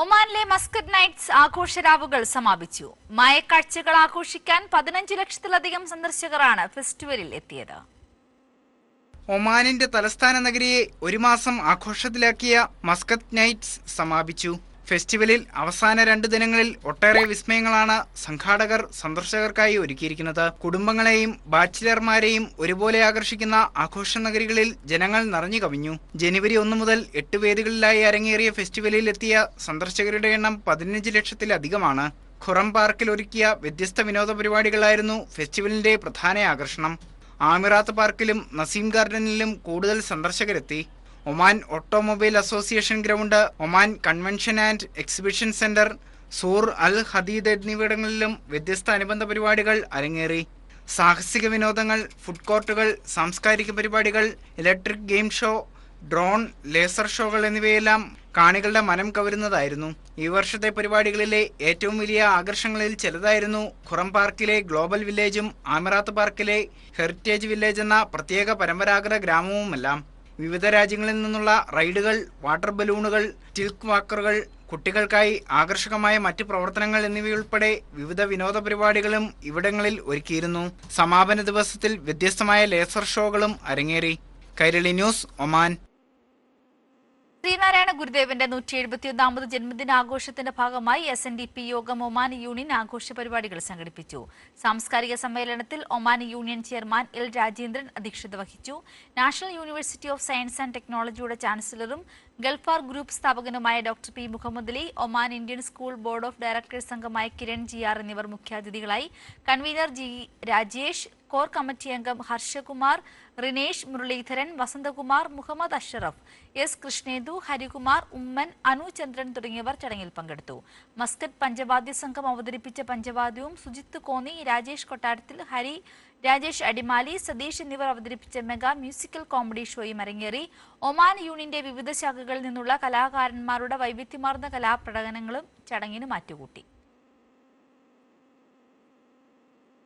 ഒമാനിലെ Muscat nights ആഘോഷരാവുകൾ സമാപിച്ചു. മായക്കാഴ്ചകൾ ആഘോഷിക്കാൻ 15 ലക്ഷത്തിലധികം സന്ദർശകരാണ് ഫെസ്റ്റിവലിൽ എത്തിയത്. ഒമാനിന്റെ തലസ്ഥാന നഗരിയെ ഒരു മാസം ആഘോഷത്തിലാക്കിയ മസ്കറ്റ് നൈറ്റ്സ് സമാപിച്ചു. ഫെസ്റ്റിവലിൽ അവസാന 2 ദിനങ്ങളിൽ ഒട്ടേറെ വിസ്മയങ്ങളാണ് സംഘാടകർ സന്ദർശകർക്കായി ഒരുക്കിയിരിക്കുന്നത്. കുടുംബങ്ങളെയും ബാച്ചിലർമാരെയും ഒരുപോലെ ആകർഷിക്കുന്ന ആഘോഷ നഗരികളിൽ ജനങ്ങൾ നിറഞ്ഞു കവിഞ്ഞു. ജനുവരി 1 മുതൽ 8 വേദികളിലായി അരങ്ങേറിയ ഫെസ്റ്റിവലിൽ എത്തിയ സന്ദർശകരുടെ എണ്ണം 15 ലക്ഷത്തിലധികമാണ്. ഖുറം പാർക്കിൽ ഒരുക്കിയ വ്യത്യസ്ത വിനോദ പരിപാടികളായിരുന്നു ഫെസ്റ്റിവലിന്റെ പ്രധാന ആകർഷണം. ആമിറാത്ത് പാർക്കിലും നസീം ഗാർഡനിലും കൂടുതൽ സന്ദർശകരെത്തി. Oman automobile association ground, Oman convention and exhibition centre, Sur Al Hadeed എന്നിവിടങ്ങളിലും വ്യത്യസ്ത അനുബന്ധ പരിപാടികൾ അരങ്ങേറി. സാഹസിക വിനോദങ്ങൾ, ഫുഡ് കോർട്ടുകൾ, സാംസ്കാരിക പരിപാടികൾ, electric game show, drone, laser ഷോകൾ എന്നിവയെല്ലാം കാണികളുടെ മനം കവരുന്നതായിരുന്നു. ഈ വർഷത്തെ പരിപാടികളിലെ ഏറ്റവും വലിയ ആകർഷണങ്ങളിൽ ചിലതായിരുന്നു ഖുറം പാർക്കിലെ ഗ്ലോബൽ വില്ലേജും ആമിറാത്ത് പാർക്കിലെ ഹെറിറ്റേജ് വില്ലേജ് എന്ന പ്രത്യേക പരമ്പരാഗത ഗ്രാമവുമെല്ലാം. വിവിധ രാജ്യങ്ങളിൽ നിന്നുള്ള റൈഡുകൾ, വാട്ടർ ബലൂണുകൾ, ടിൽക്ക് വാക്കറുകൾ, കുട്ടികൾക്കായി ആകർഷകമായ മറ്റ് പ്രവർത്തനങ്ങൾ എന്നിവയുൾപ്പെടെ വിവിധ വിനോദ പരിപാടികളും ഇവിടങ്ങളിൽ ഒരുക്കിയിരുന്നു. സമാപന ദിവസത്തിൽ വ്യത്യസ്തമായ ലേസർ ഷോകളും അരങ്ങേറി. Kairali news, Oman. ശ്രീനാരായണ ഗുരുദേവന്റെ 171ാമത് ജന്മദിനാഘോഷത്തിന്റെ ഭാഗമായി SNDP യോഗം ഒമാൻ യൂണിയൻ ആഘോഷ പരിപാടികൾ സംഘടിപ്പിച്ചു. സാംസ്കാരിക സമ്മേളനത്തിൽ Oman union chairman L. Rajendran അധ്യക്ഷത വഹിച്ചു. National university of science and ടെക്നോളജിയുടെ ചാൻസലറും ഗൾഫാർ ഗ്രൂപ്പ് സ്ഥാപകനുമായ doctor P. Muhammad Ali, Oman Indian school board of directors അംഗമായ കിരൺ GR എന്നിവർ മുഖ്യാതിഥികളായി. Convener G. Rajesh, core committee അംഗം ഹർഷകുമാർ, റിനേഷ് മുരളീധരൻ, വസന്തകുമാർ, മുഹമ്മദ് അഷറഫ്, S. കൃഷ്ണേന്ദു, ഹരികുമാർ, ഉമ്മൻ, അനു ചന്ദ്രൻ തുടങ്ങിയവർ ചടങ്ങിൽ പങ്കെടുത്തു. മസ്കറ്റ് പഞ്ചവാദ്യ സംഘം അവതരിപ്പിച്ച പഞ്ചവാദ്യവും സുജിത്ത് കോന്നി, രാജേഷ് കൊട്ടാരത്തിൽ, ഹരി, രാജേഷ് അടിമാലി, സതീഷ് എന്നിവർ അവതരിപ്പിച്ച മെഗാ മ്യൂസിക്കൽ കോമഡി ഷോയും അരങ്ങേറി. ഒമാൻ യൂണിയന്റെ വിവിധ ശാഖകളിൽ നിന്നുള്ള കലാകാരന്മാരുടെ വൈവിധ്യമാർന്ന കലാപ്രകടനങ്ങളും ചടങ്ങിന് മാറ്റുകൂട്ടി.